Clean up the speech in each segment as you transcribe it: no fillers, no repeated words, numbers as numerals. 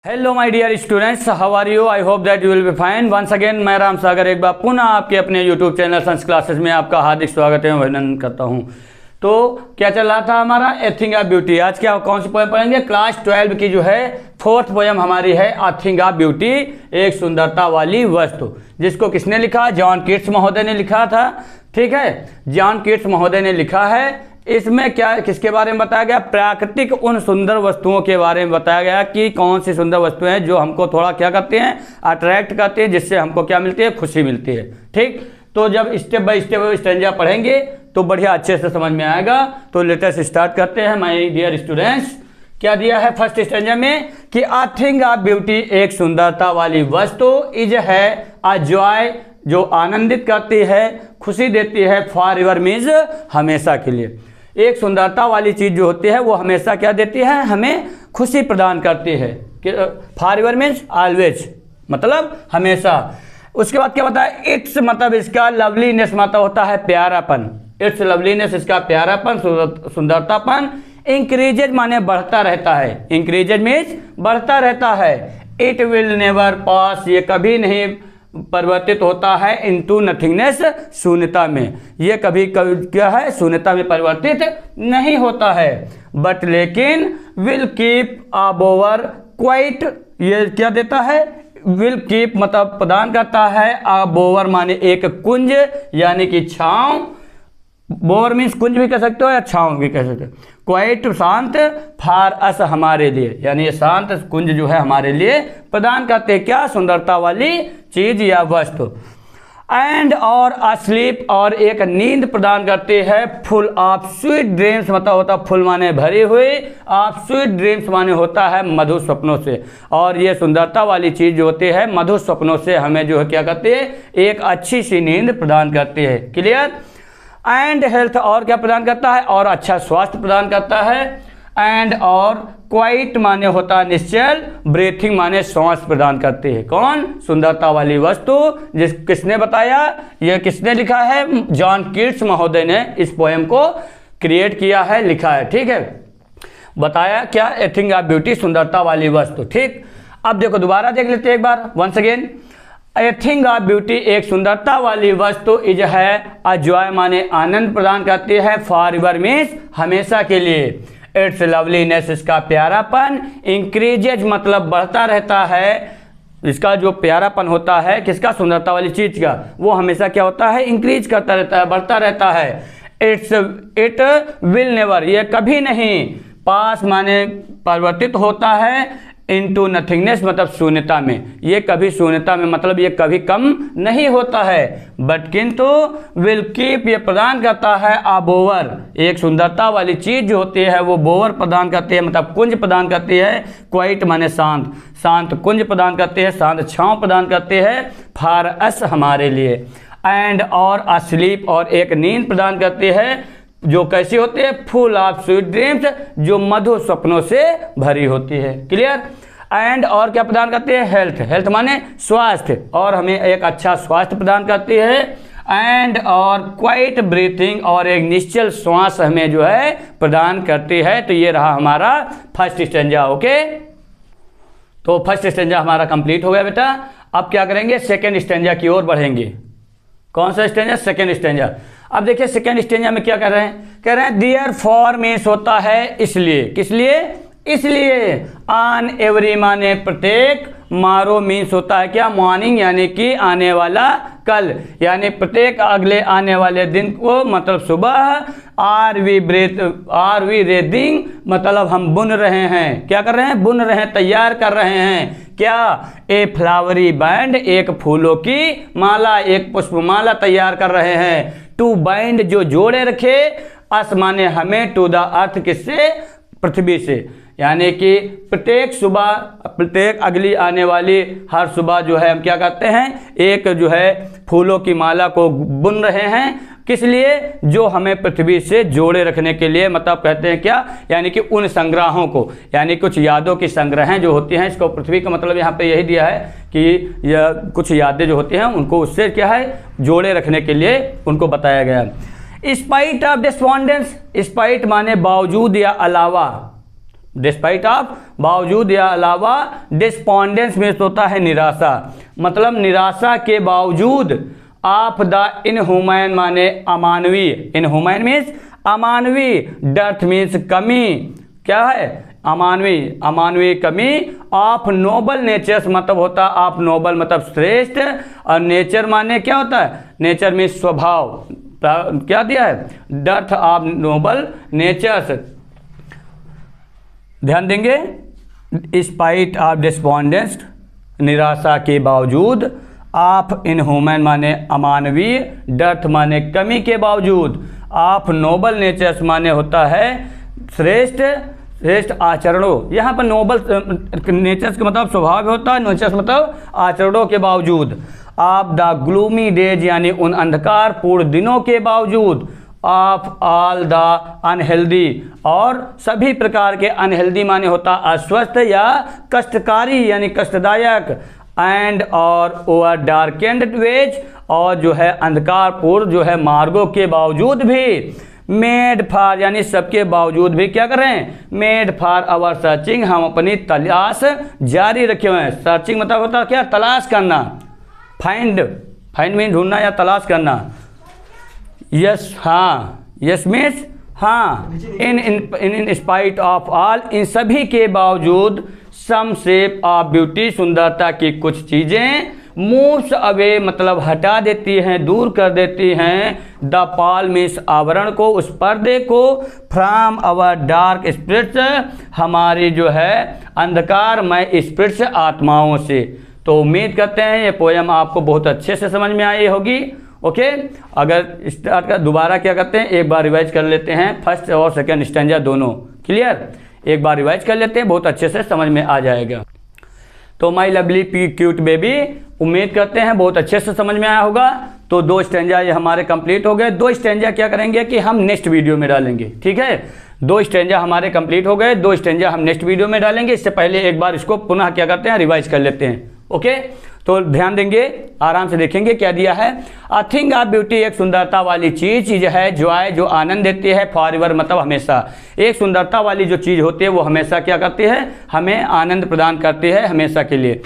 Hello my dear students, how are you? I hope that you will be fine. Once again मैं राम सागर एक बार पुनः आपके अपने YouTube channel sons classes में आपका हार्दिक स्वागत है, अभिनंदन करता हूं। तो क्या चल रहा था हमारा ए थिंग ऑफ ब्यूटी। आज क्या कौन सी पोएम पढ़ेंगे? क्लास 12 की जो है फोर्थ पोएम हमारी है ए थिंग ऑफ ब्यूटी, एक सुंदरता वाली वस्तु, जिसको किसने लिखा? जॉन कीट्स महोदय ने लिखा था। ठीक है, जॉन कीट्स महोदय ने लिखा है। इसमें क्या किसके बारे में बताया गया? प्राकृतिक उन सुंदर वस्तुओं के बारे में बताया गया कि कौन सी सुंदर वस्तुएं हैं जो हमको थोड़ा क्या करते हैं, अट्रैक्ट करते हैं, जिससे हमको क्या मिलती है? खुशी मिलती है। ठीक, तो जब स्टेप बाय स्टेप स्टेंजा पढ़ेंगे तो बढ़िया अच्छे से समझ में आएगा। तो लेटेस्ट स्टार्ट करते हैं माय डियर स्टूडेंट्स। क्या दिया है फर्स्ट स्टेंजा में कि अ थिंग ऑफ ब्यूटी, एक सुंदरता वाली वस्तु, इज है अ जॉय, जो आनंदित करती है, खुशी देती है, फॉर एवर मीन्स हमेशा के लिए। एक सुंदरता वाली चीज जो होती है वो हमेशा क्या देती है? हमें खुशी प्रदान करती है। फॉर एवर मीन्स ऑलवेज, मतलब हमेशा। उसके बाद क्या बताया? इट्स मतलब इसका लवलीनेस मतलब होता है प्यारापन। इट्स लवलीनेस इसका प्यारापन, सुंदरतापन। इंक्रीजेज माने बढ़ता रहता है। इंक्रीजेज मीन्स बढ़ता रहता है। इट विल नेवर पास, ये कभी नहीं परिवर्तित होता है इनटू नथिंगनेस, शून्यता में। ये कभी क्या है? शून्यता में परिवर्तित नहीं होता है। बट लेकिन विल कीप अबोवर क्वाइट, ये क्या देता है? विल कीप मतलब प्रदान करता है, अबोवर माने एक कुंज यानी कि छांव। बोर मीन्स कुंज भी कह सकते हो या छांव भी कह सकते हो। क्वाइट शांत, फार अस हमारे लिए, यानी ये शांत कुंज जो है हमारे लिए प्रदान करते हैं क्या? सुंदरता वाली चीज या वस्तु। एंड और अस्लीप, और एक नींद प्रदान करती है, फुल ऑफ स्वीट ड्रीम्स मतलब होता है फुल माने भरी हुई, ऑफ स्वीट ड्रीम्स माने होता है मधुर सपनों से। और ये सुंदरता वाली चीज जो होती है मधुर सपनों से हमें जो है क्या करती है? एक अच्छी सी नींद प्रदान करती है। क्लियर? एंड हेल्थ, और क्या प्रदान करता है? और अच्छा स्वास्थ्य प्रदान करता है। एंड और क्वाइट माने होता है निश्चल, ब्रीथिंग माने सांस प्रदान करती है। कौन? सुंदरता वाली वस्तु। किसने बताया? यह किसने लिखा है? जॉन कीट्स महोदय ने इस पोएम को क्रिएट किया है, लिखा है। ठीक है, बताया क्या? ए थिंग ऑफ ब्यूटी, सुंदरता वाली वस्तु। ठीक, अब देखो दोबारा देख लेते हैं एक बार, once again. A thing of beauty, एक सुंदरता वाली वस्तु, इज है अ जॉय माने आनंद प्रदान करती है, फॉर एवर मीन्स हमेशा के लिए। इट्स लवलीनेस इसका प्यारापन, इंक्रीजेज मतलब बढ़ता रहता है। इसका जो प्यारापन होता है किसका? सुंदरता वाली चीज का, वो हमेशा क्या होता है? इंक्रीज करता रहता है, बढ़ता रहता है। इट विल नेवर, ये कभी नहीं, पास माने परिवर्तित होता है, इनटू नथिंगनेस मतलब शून्यता में, ये कभी शून्यता में मतलब ये कभी कम नहीं होता है। बट किंतु विल कीप, ये प्रदान करता है अबोवर, एक सुंदरता वाली चीज जो होती है वो बोवर प्रदान करती है मतलब कुंज प्रदान करती है। क्वाइट माने शांत, शांत कुंज प्रदान करती है, शांत छांव प्रदान करती है, फॉर अस हमारे लिए। एंड और अस्लीप, और एक नींद प्रदान करती है, जो कैसी होती है? फुल ऑफ स्वीट ड्रीम्स, जो मधुर सपनों से भरी होती है। क्लियर? एंड और क्या प्रदान करती है? हेल्थ, हेल्थ माने स्वास्थ्य, और हमें एक अच्छा स्वास्थ्य प्रदान करती है। एंड और क्वाइट ब्रीथिंग, और एक निश्चल श्वास हमें जो है प्रदान करती है। तो ये रहा हमारा फर्स्ट स्टेंजा। ओके, तो फर्स्ट स्टेंजा हमारा कंप्लीट हो गया बेटा। अब क्या करेंगे? सेकेंड स्टेंजा की ओर बढ़ेंगे। कौन सा स्टेंजा? Second stanza. अब देखिए सेकेंड स्टेंजा में क्या कर रहे हैं? कह रहे हैं देयर फॉर मीन्स होता है इसलिए। किस लिए? इसलिए। ऑन एवरी माने प्रत्येक, मारो मीन्स होता है क्या? मॉर्निंग यानी कि आने वाला कल, यानी प्रत्येक अगले आने वाले दिन को मतलब सुबह। आर वी रेडिंग मतलब हम बुन रहे हैं। क्या कर रहे हैं? बुन रहे हैं, तैयार कर रहे हैं। क्या? ए फ्लावरी बैंड, एक फूलों की माला, एक पुष्पमाला तैयार कर रहे हैं। टू बाइंड जो जोड़े रखे, अस माने हमें, टू द अर्थ किससे? पृथ्वी से। यानी कि प्रत्येक सुबह, प्रत्येक अगली आने वाली हर सुबह जो है हम क्या करते हैं? एक जो है फूलों की माला को बुन रहे हैं। किस लिए? जो हमें पृथ्वी से जोड़े रखने के लिए, मतलब कहते हैं क्या? यानी कि उन संग्रहों को, यानी कुछ यादों की संग्रह जो होती हैं, इसको पृथ्वी का मतलब यहाँ पे यही दिया है कि यह कुछ यादें जो होती हैं उनको उससे क्या है? जोड़े रखने के लिए उनको बताया गया। स्पाइट ऑफ डिस्पॉन्डेंस, स्पाइट माने बावजूद या अलावा, डिस्पाइट ऑफ बावजूद या अलावा। डिस्पोंडेंस में होता है निराशा, मतलब निराशा के बावजूद। ऑफ द इनह्यूमन माने अमानवीय, इनह्यूमन मीन्स अमानवीय, डर्थ मीन्स कमी, क्या है अमानवीय, अमानवीय कमी। ऑफ नोबल नेचर्स मतलब होता है ऑफ नोबल मतलब श्रेष्ठ, और नेचर माने क्या होता है, नेचर मीन्स स्वभाव, क्या दिया है, डर्थ ऑफ नोबल नेचर्स। ध्यान देंगे, स्पाइट ऑफ डिस्पोंडेंस निराशा के बावजूद, ऑफ इनह्यूमन माने अमानवीय, डर्थ माने कमी के बावजूद, ऑफ नोबल नेचर्स माने होता है श्रेष्ठ, श्रेष्ठ आचरणों। यहाँ पर नोबल नेचर्स का मतलब स्वभाव होता है, नेचर्स मतलब आचरणों के बावजूद। ऑफ द ग्लूमी डेज यानी उन अंधकार पूर्ण दिनों के बावजूद। ऑफ ऑल द अनहेल्दी और सभी प्रकार के अनहेल्दी माने होता अस्वस्थ या कष्टकारी यानी कष्टदायक। एंड और ओवर डार्केंड वेज और जो है अंधकारपूर्ण जो है मार्गों के बावजूद भी। मेड फॉर यानी सबके बावजूद भी क्या कर रहे हैं, मेड फॉर आवर सर्चिंग हम अपनी तलाश जारी रखे हुए हैं। सर्चिंग मतलब होता है क्या, तलाश करना, फाइंड, फाइंड मीन ढूंढना या तलाश करना। यस हाँ, यस मीन्स हाँ, in spite of all in सभी के बावजूद। सम शेप ऑफ ब्यूटी सुंदरता की कुछ चीज़ें। मूव्स अवे मतलब हटा देती हैं, दूर कर देती हैं। द पाल मीन्स आवरण को, उस पर्दे को। फ्रॉम अवर डार्क स्पिरिट्स हमारी जो है अंधकारमय स्पिरिट्स आत्माओं से। तो उम्मीद करते हैं ये पोयम आपको बहुत अच्छे से समझ में आई होगी। ओके, अगर स्टार्ट कर दोबारा क्या करते हैं, एक बार रिवाइज कर लेते हैं फर्स्ट और सेकंड स्टैंजा दोनों। क्लियर, एक बार रिवाइज कर लेते हैं, बहुत अच्छे से समझ में आ जाएगा। तो my lovely P cute baby, उम्मीद करते हैं बहुत अच्छे से समझ में आया होगा। तो 2 स्टैंजा ये हमारे कंप्लीट हो गए। 2 स्टैंजा क्या करेंगे कि हम नेक्स्ट वीडियो में डालेंगे, ठीक है। 2 स्टैंजा हमारे कंप्लीट हो गए, 2 स्टैंजा हम नेक्स्ट वीडियो में डालेंगे। इससे पहले एक बार इसको पुनः क्या करते हैं, रिवाइज कर लेते हैं। ओके, तो ध्यान देंगे, आराम से देखेंगे क्या दिया है। अ थिंग ऑफ ब्यूटी एक सुंदरता वाली चीज है, जॉय जो आनंद देती है, फॉरएवर मतलब हमेशा। एक सुंदरता वाली जो चीज होती है वो हमेशा क्या करती है, हमें आनंद प्रदान करती है हमेशा के लिए।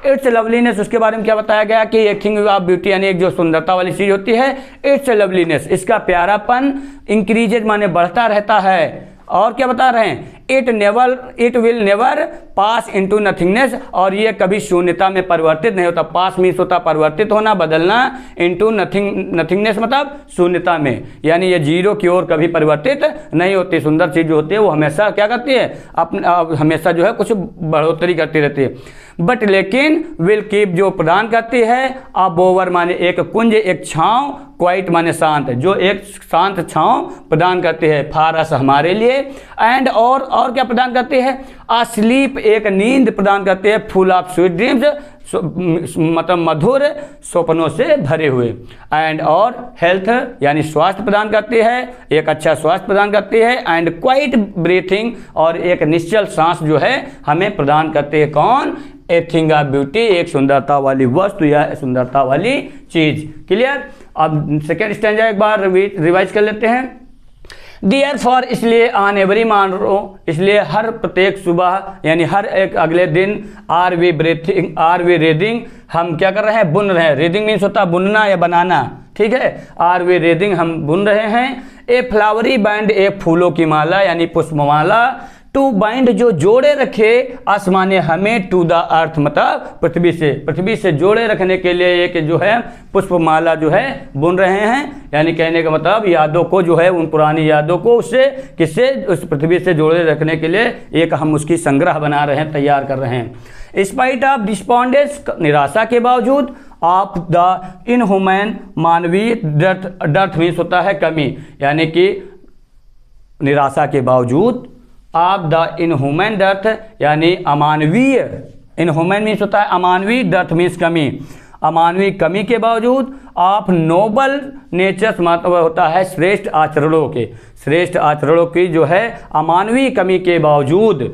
इट्स लवलीनेस, उसके बारे में क्या बताया गया कि एक थिंग ऑफ ब्यूटी यानी एक जो सुंदरता वाली चीज होती है, इट्स लवलीनेस इसका प्यारापन इंक्रीजेज माने बढ़ता रहता है। और क्या बता रहे हैं, it will never pass into nothingness, और ये कभी शून्यता में परिवर्तित नहीं होता। पास मीन्स होता परिवर्तित होना, बदलना। इनटू नथिंगनेस मतलब शून्यता में, यानी ये जीरो की ओर कभी परिवर्तित नहीं होती। सुंदर चीज जो होती है वो हमेशा क्या करती है, हमेशा जो है कुछ बढ़ोतरी करती रहती है। बट लेकिन विल कीप जो प्रदान करती है, अबोवर माने एक कुंज, एक छांव, क्वाइट माने शांत, जो एक शांत छांव प्रदान करती है फारस हमारे लिए। एंड और क्या प्रदान करती है, स्लीप एक नींद प्रदान करती है, फुल ऑफ स्वीट ड्रीम्स मतलब मधुर सपनों से भरे हुए। एंड और हेल्थ यानी स्वास्थ्य प्रदान करती है, एक अच्छा स्वास्थ्य प्रदान करती है। एंड क्वाइट ब्रीथिंग और एक निश्चल सांस जो है हमें प्रदान करती है। कौन, ए थिंग ऑफ ब्यूटी एक सुंदरता वाली वस्तु या सुंदरता वाली चीज। क्लियर, अब सेकेंड स्टैंजा एक बार रिवाइज कर लेते हैं। डियर फॉर इसलिए ऑन एवरी मॉर्निंग, इसलिए हर प्रत्येक सुबह यानी हर एक अगले दिन। आर वी रीडिंग हम क्या कर रहे हैं, बुन रहे हैं। रीडिंग मीन्स होता है बुनना या बनाना, ठीक है। आर वी रीडिंग हम बुन रहे हैं। ए फ्लावरी बैंड एक फूलों की माला यानी पुष्पमाला। टू बाइंड जो जोड़े रखे, आसमाने हमें, टू द अर्थ मतलब पृथ्वी से जोड़े रखने के लिए एक जो है पुष्पमाला जो है बुन रहे हैं। यानी कहने का मतलब यादों को जो है, उन पुरानी यादों को उससे किससे, उस पृथ्वी से जोड़े रखने के लिए एक हम उसकी संग्रह बना रहे हैं, तैयार कर रहे हैं। स्पाइट ऑफ डिस्पोंडेंस निराशा के बावजूद। ऑफ द इनह्यूमन मानवीय, डर्थ मीन्स होता है कमी, यानी कि निराशा के बावजूद। ऑफ द इनह्यूमन डर्थ यानी अमानवीय, इनह्यूमन मीन्स होता है अमानवीय, डर्थ मीन्स कमी, अमानवीय कमी के बावजूद। ऑफ नोबल नेचर्स मतलब होता है श्रेष्ठ आचरणों के, श्रेष्ठ आचरणों की जो है अमानवीय कमी के बावजूद।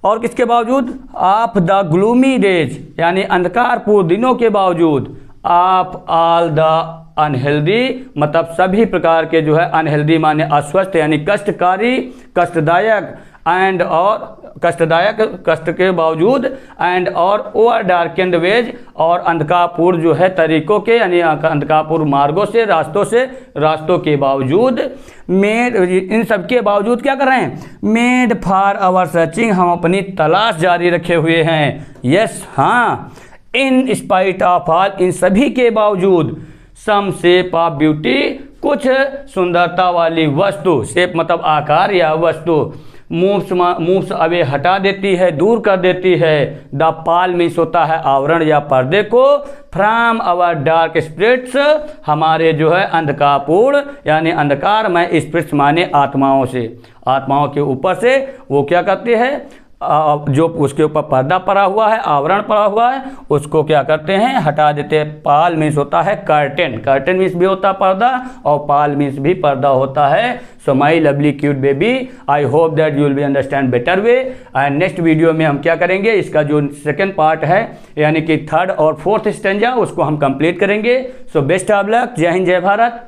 और किसके बावजूद, ऑफ द ग्लूमी डेज यानी अंधकारपूर्ण दिनों के बावजूद। ऑफ ऑल द अनहेल्दी मतलब सभी प्रकार के जो है अनहेल्दी माने अस्वस्थ यानी कष्टकारी, कष्टदायक। एंड और कष्टदायक कष्ट के बावजूद एंड और ओवर डार्केंड वेज और अंधकारपूर्ण जो है तरीकों के यानी अंधकारपूर्ण मार्गों से रास्तों के बावजूद मेड, इन सब के बावजूद क्या कर रहे हैं, मेड फॉर आवर सर्चिंग, हम अपनी तलाश जारी रखे हुए हैं। यस हाँ, इन स्पाइट ऑफ ऑल, इन सभी के बावजूद, सम शेप ऑफ ब्यूटी, कुछ सुंदरता वाली वस्तु, शेप मतलब आकार या वस्तु, मूव्स अवे हटा देती है, दूर कर देती है। द पाल मीन्स होता है आवरण या पर्दे को, फ्रॉम अवर डार्क स्पिरिट्स, हमारे जो है अंधकारपूर्ण यानी अंधकारमय स्पिरिट्स माने आत्माओं से, आत्माओं के ऊपर से वो क्या करते हैं, जो उसके ऊपर पर्दा पड़ा हुआ है, आवरण पड़ा हुआ है, उसको क्या करते हैं, हटा देते हैं। पाल मीन्स होता है कर्टेन, कर्टेन मीन्स भी होता है पर्दा और पाल मीन्स भी पर्दा होता है। So my lovely cute baby, I hope that you will be understand better way. And next video में हम क्या करेंगे, इसका जो सेकंड पार्ट है यानी कि थर्ड और फोर्थ स्टेंजा, उसको हम कंप्लीट करेंगे। सो बेस्ट ऑफ लक, जय हिंद जय भारत।